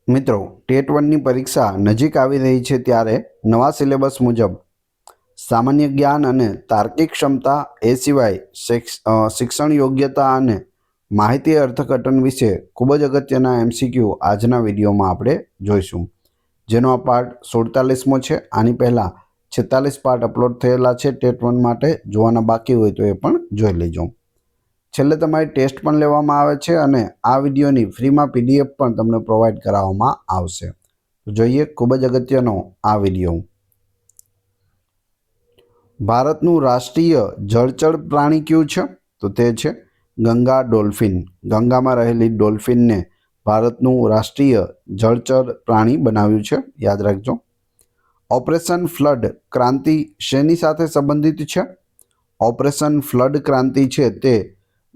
મિત્રો, ટેટ 1ની પરીક્ષા નજીક આવી રહી છે ત્યારે નવા સિલેબસ મુજબ સામાન્ય જ્ઞાન અને તાર્કિક ક્ષમતા એ સિવાય શિક્ષણ યોગ્યતા અને માહિતી અર્થઘટન વિશે ખૂબ જ અગત્યના એમસીક્યુ આજના વિડીયોમાં આપણે જોઈશું, જેનો આ પાર્ટ 47મો છે। આની પહેલાં 46 પાર્ટ અપલોડ થયેલા છે ટેટ 1 માટે। જોવાના બાકી હોય તો એ પણ જોઈ લેજો। છેલ્લે તમારી ટેસ્ટ પણ લેવામાં આવે છે અને આ વિડીયોની ફ્રીમાં પીડીએફ પણ તમને પ્રોવાઈડ કરાવવામાં આવશે। તો જોઈએ ખૂબ જ અગત્યનો આ વિડીયો। ભારતનું રાષ્ટ્રીય જળચર પ્રાણી કયું છે? તો તે છે ગંગા ડોલ્ફિન। ગંગામાં રહેલી ડોલ્ફિનને ભારતનું રાષ્ટ્રીય જળચર પ્રાણી બનાવ્યું છે, યાદ રાખજો। ઓપરેશન ફ્લડ ક્રાંતિ શેની સાથે સંબંધિત છે? ઓપરેશન ફ્લડ ક્રાંતિ છે તે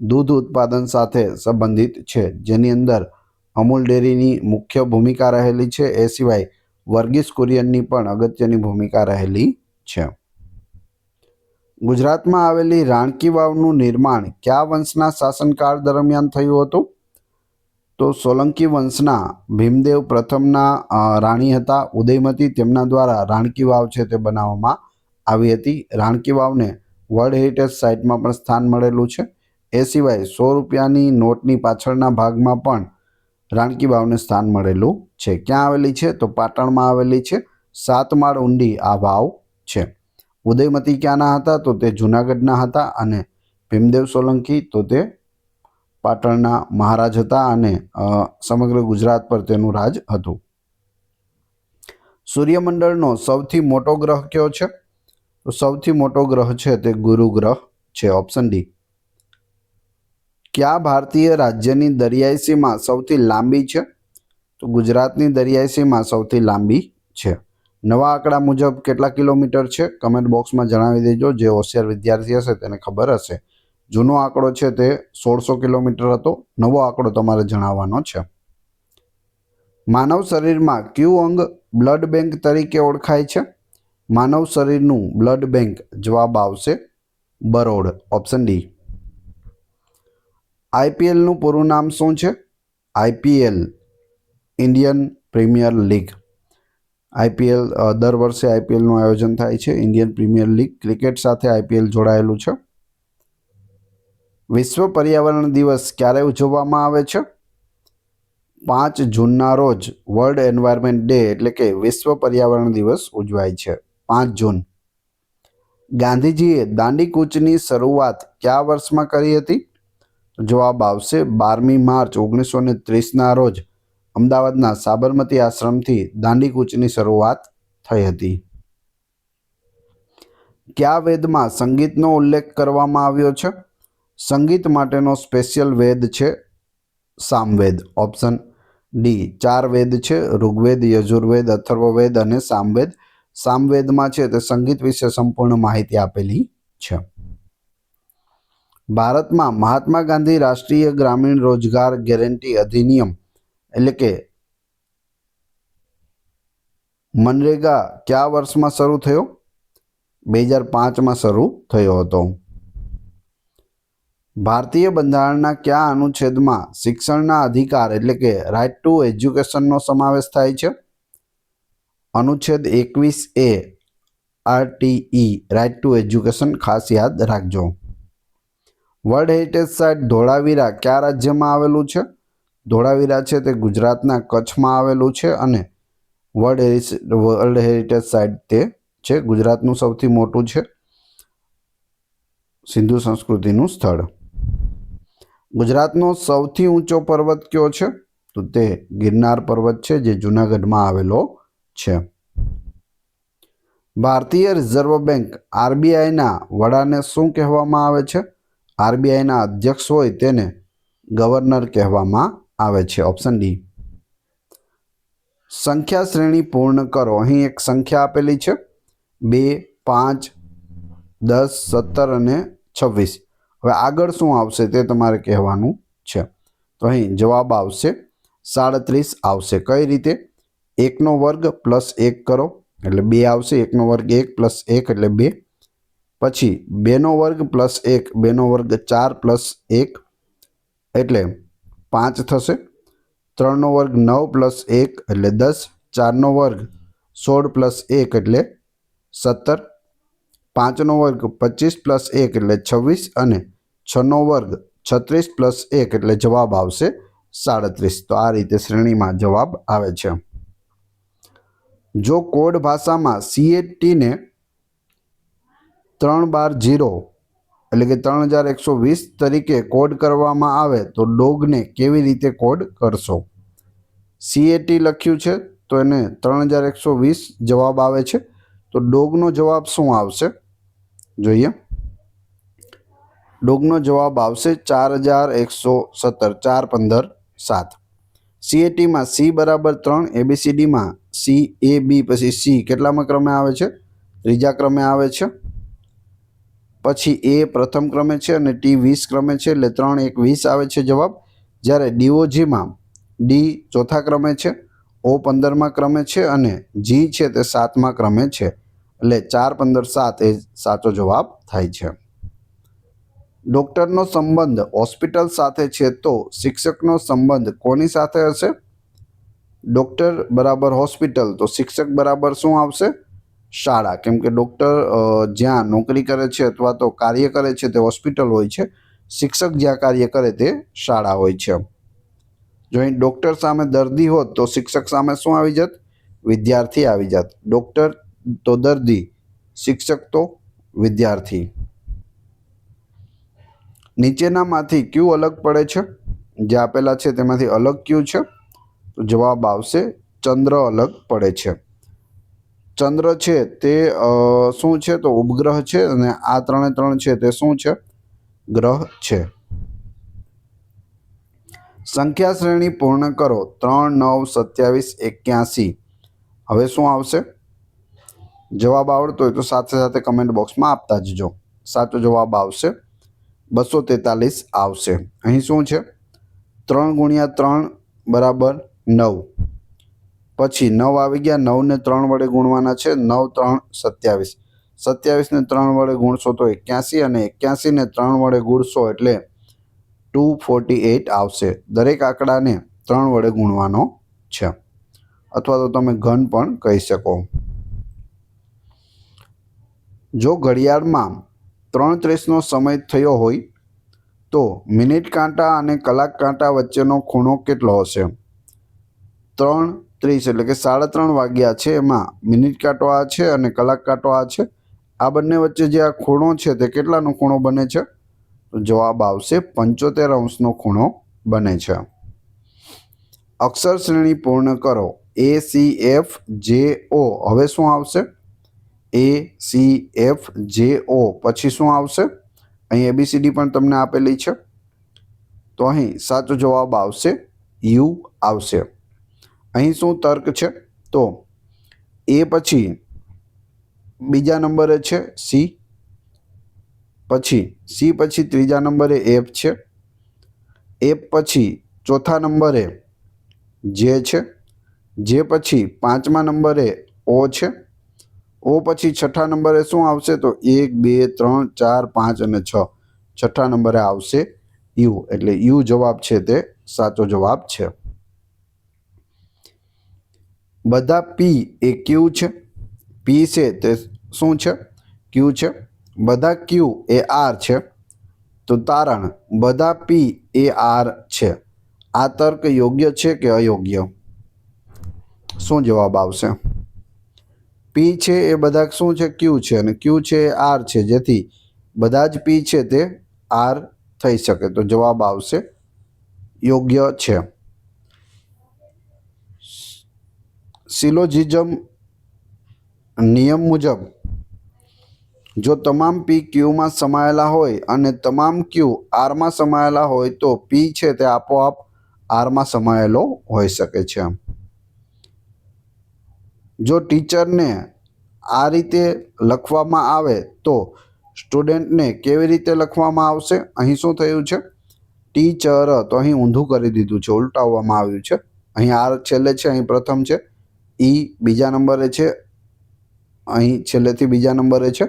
દૂધ ઉત્પાદન સાથે સંબંધિત છે, જેની અંદર અમૂલ ડેરીની મુખ્ય ભૂમિકા રહેલી છે। એ સિવાય વર્ગીસ કુરિયનની પણ અગત્યની ભૂમિકા રહેલી છે। ગુજરાતમાં આવેલી રાણકી વાવનું નિર્માણ કયા વંશના શાસનકાળ દરમિયાન થયું હતું? તો સોલંકી વંશના ભીમદેવ પ્રથમના રાણી હતા ઉદયમતી, તેમના દ્વારા રાણકી વાવ છે તે બનાવવામાં આવી હતી। રાણકી વાવને વર્લ્ડ હેરિટેજ સાઇટમાં પણ સ્થાન મળેલું છે। એ સિવાય 100 રૂપિયાની નોટની પાછળના ભાગમાં પણ રાણકી વાવને સ્થાન મળેલું છે। ક્યાં આવેલી છે? તો પાટણમાં આવેલી છે। 7 માળ ઊંડી આ વાવ છે। ઉદયમતી ક્યાંના હતા? તો તે જૂનાગઢના હતા અને ભીમદેવ સોલંકી તો તે પાટણના મહારાજ હતા અને સમગ્ર ગુજરાત પર તેનું રાજ હતું। સૂર્યમંડળનો સૌથી મોટો ગ્રહ કયો છે? તો સૌથી મોટો ગ્રહ છે તે ગુરુ ગ્રહ છે, ઓપ્શન ડી। કયા ભારતીય રાજ્યની દરિયાઈ સીમા સૌથી લાંબી છે? તો ગુજરાતની દરિયાઈ સીમા સૌથી લાંબી છે। નવા આંકડા મુજબ કેટલા કિલોમીટર છે? કમેન્ટ બોક્સમાં જણાવી દેજો। જે હોશિયાર વિદ્યાર્થી હશે તેને ખબર હશે। જૂનો આંકડો છે તે 1600 કિલોમીટર હતો। નવો આંકડો તમારે જણાવવાનો છે। માનવ શરીરમાં કયું અંગ બ્લડ બેંક તરીકે ઓળખાય છે? માનવ શરીરનું બ્લડ બેંક જવાબ આવશે બરોડ, ઓપ્શન ડી। આઈપીએલનું પૂરું નામ શું છે? IPL Indian premier league. IPL દર વર્ષે આઈપીએલનું આયોજન થાય છે। ઇન્ડિયન પ્રીમિયર લીગ ક્રિકેટ સાથે આઈપીએલ જોડાયેલું છે। વિશ્વ પર્યાવરણ દિવસ ક્યારે ઉજવવામાં આવે છે? 5 જૂનના રોજ વર્લ્ડ એન્વાયરમેન્ટ ડે એટલે કે વિશ્વ પર્યાવરણ દિવસ ઉજવાય છે, 5 જૂન। ગાંધીજીએ દાંડી કૂચની શરૂઆત કયા વર્ષમાં કરી હતી? જવાબ આવશે 12મી માર્ચ 1930ના રોજ અમદાવાદના સાબરમતી આશ્રમથી દાંડી કૂચની શરૂઆત થઈ હતી। કયા વેદમાં સંગીતનો ઉલ્લેખ કરવામાં આવ્યો છે? સંગીત માટેનો સ્પેશિયલ વેદ છે સામવેદ, ઓપ્શન ડી। 4 વેદ છે, ઋગ્વેદ, યજુર્વેદ, અથર્વવેદ અને સામવેદ। સામવેદમાં છે તે સંગીત વિશે સંપૂર્ણ માહિતી આપેલી છે। ભારતમાં મહાત્મા ગાંધી રાષ્ટ્રીય ગ્રામીણ રોજગાર ગેરંટી અધિનિયમ એટલે કે મનરેગા કયા વર્ષમાં શરૂ થયો? 2005માં શરૂ થયો હતો। ભારતીય બંધારણના કયા અનુચ્છેદમાં શિક્ષણના અધિકાર એટલે કે રાઇટ ટુ એજ્યુકેશનનો સમાવેશ થાય છે? અનુચ્છેદ 21A RTE, right to education, ખાસ યાદ રાખજો। વર્લ્ડ હેરિટેજ સાઇટ ધોળાવીરા કયા રાજ્યમાં આવેલું છે? ધોળાવીરા છે તે ગુજરાતના કચ્છમાં આવેલું છે અને વર્લ્ડ હેરિટેજ સાઇટ તે છે ગુજરાતનું સૌથી મોટું છે સિંધુ સંસ્કૃતિનું સ્થળ। ગુજરાતનો સૌથી ઊંચો પર્વત કયો છે? તો તે ગિરનાર પર્વત છે જે જૂનાગઢમાં આવેલો છે। ભારતીય રિઝર્વ બેંક આરબીઆઈના વડાને શું કહેવામાં આવે છે? આરબીઆઈના અધ્યક્ષ હોય તેને ગવર્નર કહેવામાં આવે છે, ઓપ્શન ડી। સંખ્યા શ્રેણી પૂર્ણ કરો। અહીં એક સંખ્યા આપેલી છે 2, 5, 10, 17 અને 26। હવે આગળ શું આવશે તે તમારે કહેવાનું છે। તો અહીં જવાબ આવશે 37 આવશે। કઈ રીતે? 1નો વર્ગ પ્લસ 1 કરો એટલે 2 આવશે। 1નો વર્ગ 1 પ્લસ 1 એટલે 2। પછી 2નો વર્ગ પ્લસ 1, 2નો વર્ગ 4 પ્લસ 1 એટલે 5 થશે। 3નો વર્ગ 9 + 1 એટલે 10, 4નો વર્ગ 16 + 1 એટલે 17, 5નો વર્ગ 25 + 1 એટલે 26 અને 6નો વર્ગ 36 + 1 એટલે જવાબ આવશે 37. તો આ રીતે શ્રેણીમાં જવાબ આવે છે. જો કોડ ભાષામાં CAT-ને 3/0 એટલે કે 3120 તરીકે કોડ કરવામાં આવે તો ડોગને કેવી રીતે કોડ કરશો? CAT લખ્યું છે તો એને 3120 જવાબ આવે છે. તો ડોગનો જવાબ શું આવશે જોઈએ. ડોગનો જવાબ આવશે 4117, 4 15 7. CAT-માં C બરાબર 3, ABCDમાં C A B પછી C કેટલામાં ક્રમે આવે છે? ત્રીજા ક્રમે આવે છે. પછી A પ્રથમ ક્રમે છે અને T 20 ક્રમે છે એટલે 3 1 20 આવે છે જવાબ. જ્યારે DOGમાં D ચોથા ક્રમે છે, O 15મા ક્રમે છે અને G છે તે 7મા ક્રમે છે એટલે 4 15 7 એ સાચો જવાબ થાય છે. ડૉક્ટરનો સંબંધ હોસ્પિટલ સાથે છે તો શિક્ષકનો સંબંધ કોની સાથે હશે? ડૉક્ટર બરાબર હોસ્પિટલ તો શિક્ષક બરાબર શું આવશે? શાળા. કેમ કે ડૉક્ટર જ્યાં નોકરી કરે છે અથવા તો કાર્ય કરે છે તે હોસ્પિટલ હોય છે. શિક્ષક જ્યાં કાર્ય કરે તે શાળા હોય છે. જો અહીં ડૉક્ટર સામે દર્દી હોત તો શિક્ષક સામે શું આવી જાત? વિદ્યાર્થી આવી જાત. ડૉક્ટર તો દર્દી, શિક્ષક તો વિદ્યાર્થી. નીચેનામાંથી કયું અલગ પડે છે? જે આપેલા છે તેમાંથી અલગ કયું છે? તો જવાબ આવશે ચંદ્ર અલગ પડે છે. ચંદ્ર છે તે શું છે? તો ઉપગ્રહ છે અને આ 3 છે તે શું છે? ગ્રહ છે. સંખ્યા શ્રેણી પૂર્ણ કરો. 3 9 27 81. હવે શું આવશે? જવાબ આવડતો હોય તો સાથે સાથે કમેન્ટ બોક્સમાં આપતા જજો. સાચો જવાબ આવશે 243 આવશે. અહીં શું છે? 3 × 3 = 9. પછી 9 આવી ગયા. 9ને 3 વડે ગુણવાના છે. 9 3 27. 27ને 3 વડે ગુણશો તો 81 અને 81ને 3 વડે ગુણશો એટલે 248 આવશે. દરેક આંકડાને 3 વડે ગુણવાનો છે અથવા તો તમે ઘન પણ કહી શકો. જો ઘડિયાળમાં 3:30નો સમય થયો હોય તો મિનિટ કાંટા અને કલાક કાંટા વચ્ચેનો ખૂણો કેટલો હશે? 3:30 એટલે કે 3:30 વાગ્યા છે. એમાં મિનિટ કાંટો આ છે અને કલાક કાંટો આ છે. આ બંને વચ્ચે જે આ ખૂણો છે તે કેટલાનો ખૂણો બને છે? તો જવાબ આવશે 75° ખૂણો બને છે. અક્ષર શ્રેણી પૂર્ણ કરો. A C F J O. હવે શું આવશે? A C F J O પછી શું આવશે? અહીં ABCD પણ તમને આપેલી છે તો અહીં સાચો જવાબ આવશે U આવશે. અહીં શું તર્ક છે? તો A પછી બીજા નંબરે છે C, પછી C પછી ત્રીજા નંબરે F છે, F પછી ચોથા નંબરે J છે, J પછી 5મા નંબરે O છે, O પછી 6ઠા નંબરે શું આવશે? તો 1 2 3 4 5 અને 6. 6ઠા નંબરે આવશે U એટલે U જવાબ છે તે સાચો જવાબ છે. બધા P એ Q છે. P છે તે શું છે? Q છે. બધા Q એ R છે તો તારણ બધા P એ R છે. આ તર્ક યોગ્ય છે કે અયોગ્ય? શું જવાબ આવશે? P છે એ બધા શું છે? Q છે અને Q છે એ R છે જેથી બધા જ P છે તે R થઈ શકે. તો જવાબ આવશે યોગ્ય છે. સિલોજિઝમ નિયમ મુજબ જો તમામ P Qમાં સમાયેલા હોય અને તમામ Q Rમાં સમાયેલા હોય તો P છે તે આપોઆપ Rમાં સમાયેલો હોઈ શકે છે. જો ટીચરને આ રીતે લખવામાં આવે તો સ્ટુડન્ટને કેવી રીતે લખવામાં આવશે? અહીં શું થયું છે? ટીચર તો અહીં ઊંધું કરી દીધું છે, ઉલટાવવામાં આવ્યું છે. અહીં R છેલ્લે છે, અહીં પ્રથમ છે. E બીજા નંબરે છે, અહીં છેલ્લેથી બીજા નંબરે છે.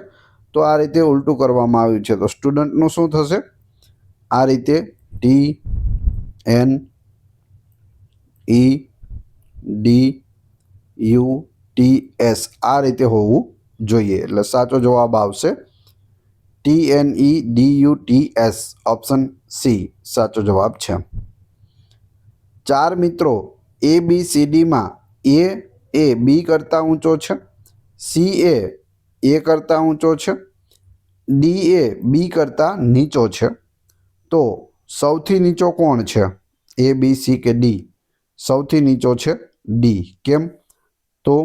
તો આ રીતે ઉલટું કરવામાં આવ્યું છે. તો સ્ટુડન્ટનું શું થશે? આ રીતે TN આ રીતે હોવું જોઈએ. એટલે સાચો જવાબ આવશે TNEDUTS. ઓપ્શન સી સાચો જવાબ છે. 4 મિત્રો ABCDમાં એ બી કરતાં ઊંચો છે, સી એ કરતાં ઊંચો છે, ડી એ બી કરતાં નીચો છે, તો સૌથી નીચો કોણ છે? એ બી સી કે ડી? સૌથી નીચો છે ડી. કેમ? તો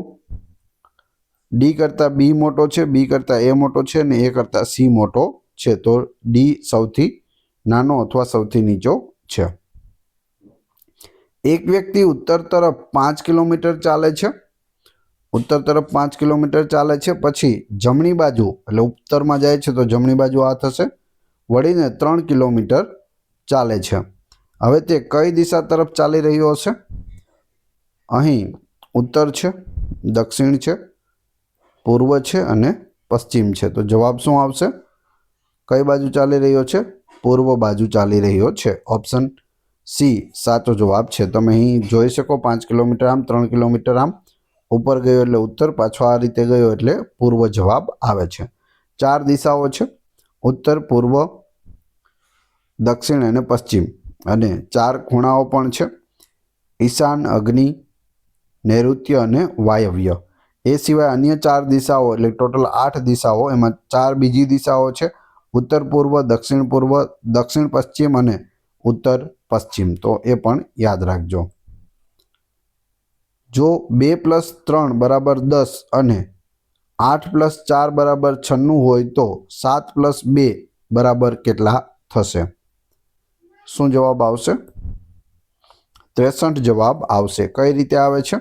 ડી કરતાં બી મોટો છે, બી કરતાં એ મોટો છે અને એ કરતાં સી મોટો છે, તો ડી સૌથી નાનો અથવા સૌથી નીચો છે. એક વ્યક્તિ ઉત્તર તરફ 5 કિલોમીટર ચાલે છે. ઉત્તર તરફ 5 કિલોમીટર ચાલે છે, પછી જમણી બાજુ એટલે ઉત્તરમાં જાય છે તો જમણી બાજુ આ થશે, વળીને 3 કિલોમીટર ચાલે છે. હવે તે કઈ દિશા તરફ ચાલી રહ્યો હશે? અહીં ઉત્તર છે, દક્ષિણ છે, પૂર્વ છે અને પશ્ચિમ છે. તો જવાબ શું આવશે? કઈ બાજુ ચાલી રહ્યો છે? પૂર્વ બાજુ ચાલી રહ્યો છે. ઓપ્શન સી સાચો જવાબ છે. તમે અહીં જોઈ શકો 5 કિલોમીટર આમ, 3 કિલોમીટર આમ, ઉપર ગયો એટલે ઉત્તર, પાછો આ રીતે ગયો એટલે પૂર્વ જવાબ આવે છે. 4 દિશાઓ છે, ઉત્તર, પૂર્વ, દક્ષિણ અને પશ્ચિમ, અને 4 ખૂણાઓ પણ છે, ઈશાન, અગ્નિ, નૈઋત્ય અને વાયવ્ય. એ સિવાય અન્ય 4 દિશાઓ એટલે ટોટલ 8 દિશાઓ, એમાં 4 બીજી દિશાઓ છે, ઉત્તર પૂર્વ, દક્ષિણ પશ્ચિમ અને ઉત્તર પશ્ચિમ. તો એ પણ યાદ રાખજો. જો 2 + 3 = 10 અને 8 + 4 = 96 હોય તો 7 + 2 બરાબર કેટલા થશે? શું જવાબ આવશે? 63 જવાબ આવશે. કઈ રીતે આવે છે?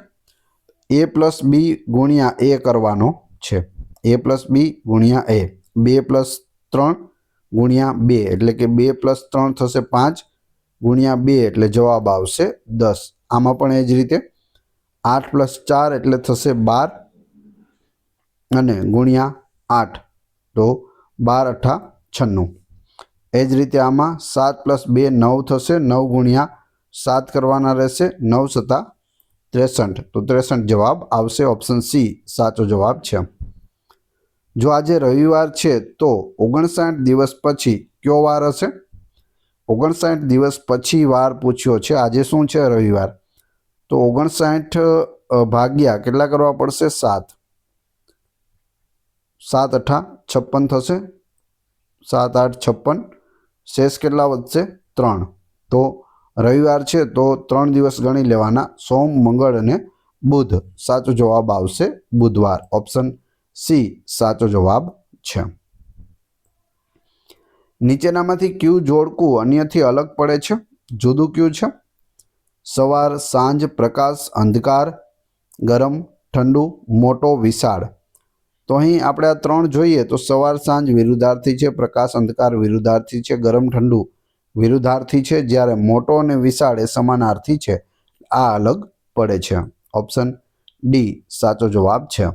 a + b × a કરવાનો છે. a + b × a, 2 + 3 × 2 એટલે કે 2 + 3 થશે 5 × 2 એટલે જવાબ આવશે 10. આમાં પણ એ જ રીતે 8 + 4 એટલે થશે 12 અને × 8 તો 12 × 8 = 96. એ જ રીતે આમાં 7 + 2 9 થશે, 9 × 7 કરવાના રહેશે, 9 × 7 = 63. તો 63 જવાબ આવશે. ઓપ્શન સી સાચો જવાબ છે. જો આજે રવિવાર છે તો 59 દિવસ પછી કયો વાર હશે? 59 દિવસ પછી વાર પૂછ્યો છે. આજે શું છે? રવિવાર. તો 59 ભાગ્યા કેટલા કરવા પડશે? 7. 7 × 8 = 56 થશે, 7 × 8 = 56. શેષ કેટલા વધશે? 3. તો રવિવાર છે તો 3 દિવસ ગણી લેવાના, સોમ, મંગળ અને બુધ. સાચો જવાબ આવશે બુધવાર. ઓપ્શન સી સાચો જવાબ છે. નીચેનામાંથી કયું જોડકું અન્યથી અલગ પડે છે? જુદું કયું છે? સવાર, સાંજ, પ્રકાશ, અંધકાર, ગરમ, ઠંડુ, મોટો, વિશાળ. તો અહીં આપણે આ 3 જોઈએ તો સવાર સાંજ વિરુદ્ધાર્થી છે, પ્રકાશ અંધકાર વિરુદ્ધાર્થી છે, ગરમ ઠંડુ વિરુદ્ધાર્થી છે, જ્યારે મોટો અને વિશાળ એ સમાનાર્થી છે. આ અલગ પડે છે. ઓપ્શન ડી સાચો જવાબ છે.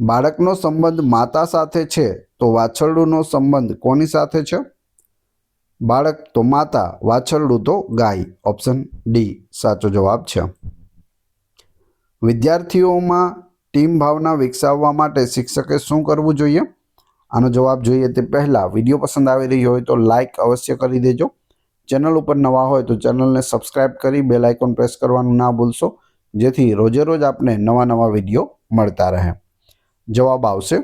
બાળકનો સંબંધ માતા સાથે છે તો વાછરડુનો સંબંધ કોની સાથે છે? બાળક તો માતા, વાછરડું તો ગાય. ઓપ્શન ડી સાચો જવાબ છે. વિદ્યાર્થીઓમાં ટીમ ભાવના વિકસાવવા માટે શિક્ષકે શું કરવું જોઈએ? આનો જવાબ જોઈએ તે પહેલાં વિડીયો પસંદ આવી રહ્યો હોય તો લાઇક અવશ્ય કરી દેજો. ચેનલ ઉપર નવા હોય તો ચેનલને સબસ્ક્રાઈબ કરી બેલ આઇકોન પ્રેસ કરવાનું ના ભૂલશો, જેથી રોજે રોજ આપને નવા વિડીયો મળતા રહે. જવાબ આવશે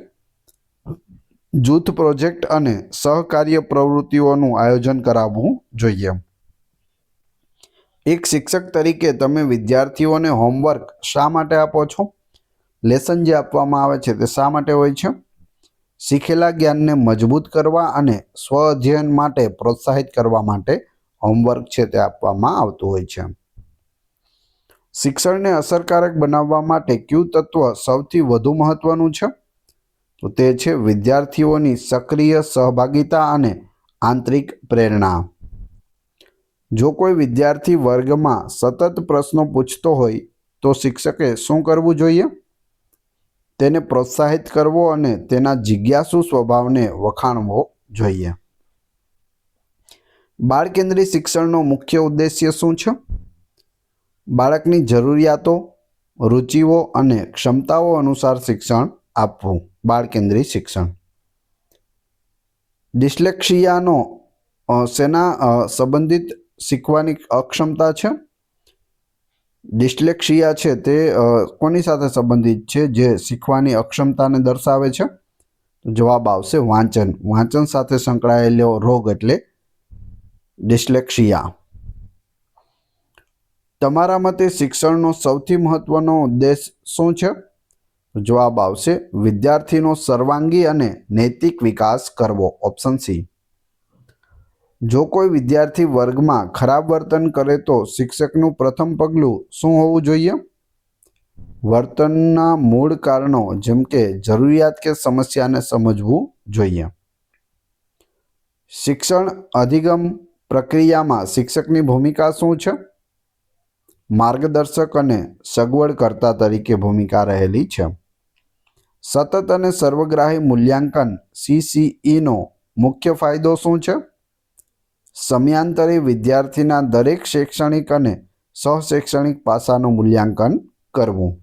જૂથ પ્રોજેક્ટ અને સહકાર્ય પ્રવૃત્તિઓનું આયોજન કરાવવું જોઈએ. એક શિક્ષક તરીકે તમે વિદ્યાર્થીઓને હોમવર્ક શા માટે આપો છો? લેસન જે આપવામાં આવે છે તે શા માટે હોય છે? શીખેલા જ્ઞાનને મજબૂત કરવા અને સ્વ અધ્યયન માટે પ્રોત્સાહિત કરવા માટે હોમવર્ક છે તે આપવામાં આવતું હોય છે. શિક્ષણને અસરકારક બનાવવા માટે કયું તત્વ સૌથી વધુ મહત્વનું છે? તો તે છે વિદ્યાર્થીઓની સક્રિય સહભાગિતા અને આંતરિક પ્રેરણા. જો કોઈ વિદ્યાર્થી વર્ગમાં સતત પ્રશ્નો પૂછતો હોય તો શિક્ષકે શું કરવું જોઈએ? તેને પ્રોત્સાહિત કરવો અને તેના જિજ્ઞાસુ સ્વભાવને વખાણવો જોઈએ. બાળ કેન્દ્રી શિક્ષણનો મુખ્ય ઉદ્દેશ્ય શું છે? બાળકની જરૂરિયાતો, રુચિઓ અને ક્ષમતાઓ અનુસાર શિક્ષણ આપવું. બાળ કેન્દ્રી શિક્ષણ. ડિસ્લેક્સિયાનો શેના સંબંધિત શીખવાની અક્ષમતા છે? ડિસ્લેક્સિયા છે તે કોની સાથે સંબંધિત છે જે શીખવાની અક્ષમતાને દર્શાવે છે? જવાબ આવશે વાંચન. વાંચન સાથે સંકળાયેલો રોગ એટલે ડિસ્લેક્સિયા. તમારા મતે શિક્ષણનો સૌથી મહત્વનો ઉદ્દેશ શું છે? જવાબ આવશે વિદ્યાર્થીનો સર્વાંગી અને નૈતિક વિકાસ કરવો. Option C. જો કોઈ વિદ્યાર્થી વર્ગમાં ખરાબ વર્તન કરે તો શિક્ષકનું પ્રથમ પગલું શું હોવું જોઈએ? વર્તનના મૂળ કારણો જેમ કે જરૂરિયાત કે સમસ્યાને સમજવું જોઈએ. શિક્ષણ અધિગમ પ્રક્રિયામાં શિક્ષકની ભૂમિકા શું છે? માર્ગદર્શક અને સગવડકર્તા તરીકે ભૂમિકા રહેલી છે. સતત અને સર્વગ્રાહી મૂલ્યાંકન CCEનો મુખ્ય ફાયદો શું છે? સમયાંતરે વિદ્યાર્થીના દરેક શૈક્ષણિક અને સહશૈક્ષણિક પાસાનું મૂલ્યાંકન કરવું.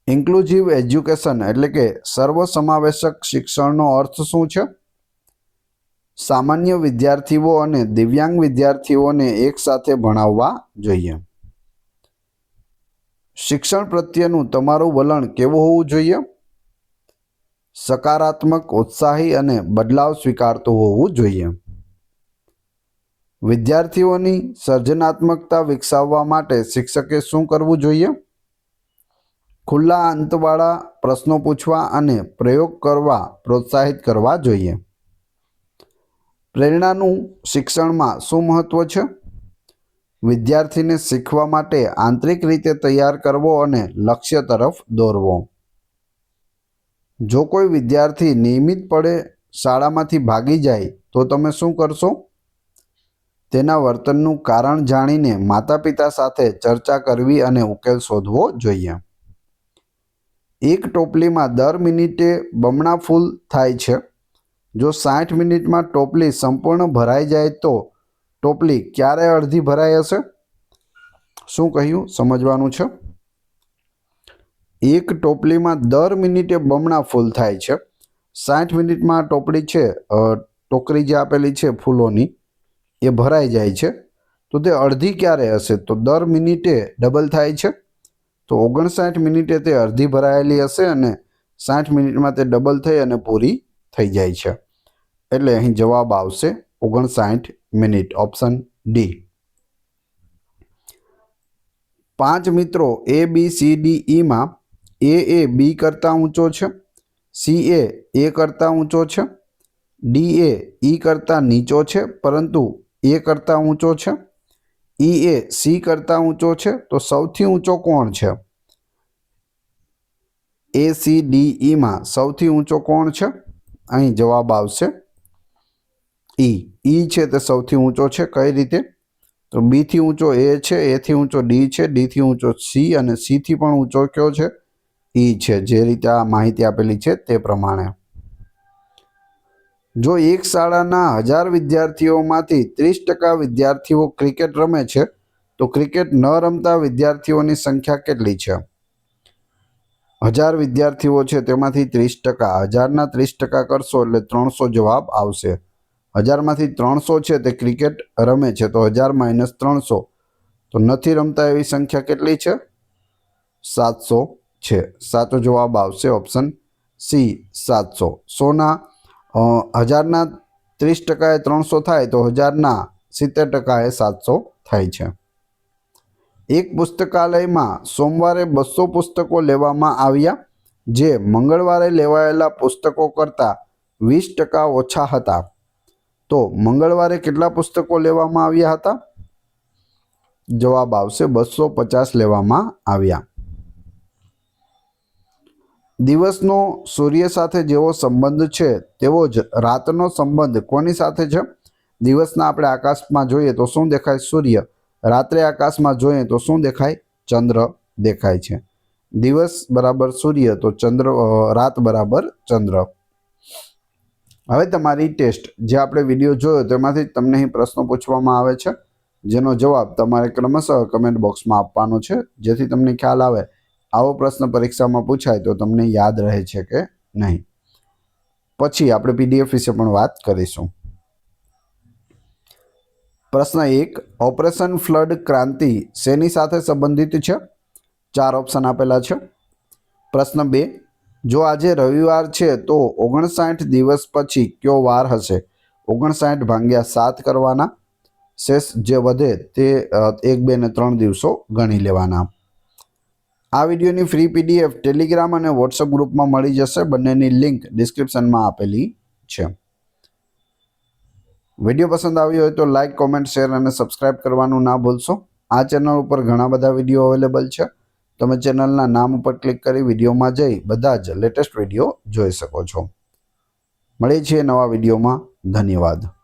ઇન્ક્લુઝિવ એજ્યુકેશન એટલે કે સર્વસમાવેશક શિક્ષણનો અર્થ શું છે? સામાન્ય વિદ્યાર્થીઓ અને દિવ્યાંગ વિદ્યાર્થીઓને એકસાથે ભણાવવા જોઈએ. શિક્ષણ પ્રત્યેનું તમારું વલણ કેવું હોવું જોઈએ? સકારાત્મક, ઉત્સાહી અને બદલાવ સ્વીકારતું હોવું જોઈએ. વિદ્યાર્થીઓની સર્જનાત્મકતા વિકસાવવા માટે શિક્ષકે શું કરવું જોઈએ? ખુલ્લા અંતવાળા પ્રશ્નો પૂછવા અને પ્રયોગ કરવા પ્રોત્સાહિત કરવા જોઈએ. પ્રેરણાનું શિક્ષણમાં શું મહત્વ છે? વિદ્યાર્થીને શીખવા માટે આંતરિક રીતે તૈયાર કરવો અને લક્ષ્ય તરફ દોરવો. જો કોઈ વિદ્યાર્થી નિયમિતપણે શાળામાંથી ભાગી જાય તો તમે શું કરશો? તેના વર્તનનું કારણ જાણીને માતા-પિતા સાથે ચર્ચા કરવી અને ઉકેલ શોધવો જોઈએ. એક ટોપલીમાં દર મિનિટે બમણા ફૂલ થાય છે. જો 60 મિનિટમાં ટોપલી સંપૂર્ણ ભરાઈ જાય તો ટોપલી ક્યારે અડધી ભરાઈ હશે? શું કહ્યું? સમજવાનું છે. એક ટોપલીમાં દર મિનિટે બમણા ફૂલ થાય છે. 60 મિનિટમાં ટોપલી છે ટોકરી જે આપેલી છે ફૂલોની એ ભરાઈ જાય છે. તો તે અડધી ક્યારે હશે? તો દર મિનિટે ડબલ થાય છે. તો 59 મિનિટે તે અડધી ભરાયેલી હશે અને 60 મિનિટમાં તે ડબલ થઈ અને પૂરી થઈ જાય છે. એટલે અહીં જવાબ આવશે 59 મિનિટ. Option D. 5 મિત્રો ABCDEમાં A B કરતાં ઊંચો છે, C A કરતાં ઊંચો છે, D E કરતાં નીચો છે પરંતુ A કરતાં ઊંચો છે, E C કરતાં ઊંચો છે, તો સૌથી ઊંચો કોણ છે? ACDEમાં સૌથી ઊંચો કોણ છે? અહીં જવાબ આવશે E. E છે તે સૌથી ઊંચો છે. કઈ રીતે? તો B થી ઊંચો A છે, A થી ઊંચો D છે, D થી ઊંચો C અને C થી પણ ઊંચો કયો છે? E છે. જે રીતે આ માહિતી આપેલી છે તે પ્રમાણે. જો એક શાળાના 1000 વિદ્યાર્થીઓમાંથી 30% વિદ્યાર્થીઓ ક્રિકેટ રમે છે તો ક્રિકેટ ન રમતા વિદ્યાર્થીઓની સંખ્યા કેટલી છે? 1000 વિદ્યાર્થીઓ છે તેમાંથી 30%. 1000ના 30% કરશો એટલે 300 જવાબ આવશે. 1000માંથી 300 છે તે ક્રિકેટ રમે છે તો 1000 - 300 તો નથી રમતા એવી સંખ્યા કેટલી છે? 700 છે. સાચો જવાબ આવશે ઓપ્શન સી 700. 1000ના 30% એ 300 થાય તો 1000ના 70% એ 700 થાય છે. એક પુસ્તકાલયમાં સોમવારે 200 પુસ્તકો લેવામાં આવ્યા જે મંગળવારે લેવાયેલા પુસ્તકો કરતાં 20% ઓછા હતા. તો મંગળવારે કેટલા પુસ્તકો લેવામાં આવ્યા હતા? જવાબ આવશે 250 લેવામાં આવ્યા. દિવસનો સૂર્ય સાથે જેવો સંબંધ છે તેવો જ રાતનો સંબંધ કોની સાથે છે? દિવસના આપણે આકાશમાં જોઈએ તો શું દેખાય? સૂર્ય. રાત્રે આકાશમાં જોઈએ તો શું દેખાય? ચંદ્ર દેખાય છે. દિવસ બરાબર સૂર્ય તો રાત બરાબર ચંદ્ર. હવે તમારી ટેસ્ટ જે આપણે વિડીયો જોયો તેમાંથી તમને અહીં પ્રશ્નો પૂછવામાં આવે છે, જેનો જવાબ તમારે ક્રમશઃ કમેન્ટ બોક્સમાં આપવાનો છે, જેથી તમને ખ્યાલ આવે આવો પ્રશ્ન પરીક્ષામાં પૂછાય તો તમને યાદ રહે છે કે નહીં. પછી આપણે પીડીએફ વિશે પણ વાત કરીશું. પ્રશ્ન 1, ઓપરેશન ફ્લડ ક્રાંતિ શેની સાથે સંબંધિત છે? 4 ઓપ્શન આપેલા છે. પ્રશ્ન 2, જો આજે રવિવાર છે તો 59 દિવસ પછી કયો વાર હશે? 59 ભાગ્યા 7 કરવાના, શેષ જે વધે તે 1, 2 ને 3 દિવસો ગણી લેવાના. આ વિડીયોની ફ્રી પીડીએફ ટેલિગ્રામ અને વોટ્સઅપ ગ્રુપમાં મળી જશે. બંનેની લિંક ડિસ્ક્રિપ્શનમાં આપેલી છે. વિડીયો પસંદ આવ્યો હોય તો લાઇક, કોમેન્ટ, શેર અને સબસ્ક્રાઇબ કરવાનું ના ભૂલશો. આ ચેનલ ઉપર ઘણા બધા વિડીયો અવેલેબલ છે. તમે ચેનલના નામ ઉપર ક્લિક કરી વિડીયોમાં જઈ બધા જ લેટેસ્ટ વિડીયો જોઈ શકો છો. મળીએ છીએ નવા વિડીયોમાં. ધન્યવાદ.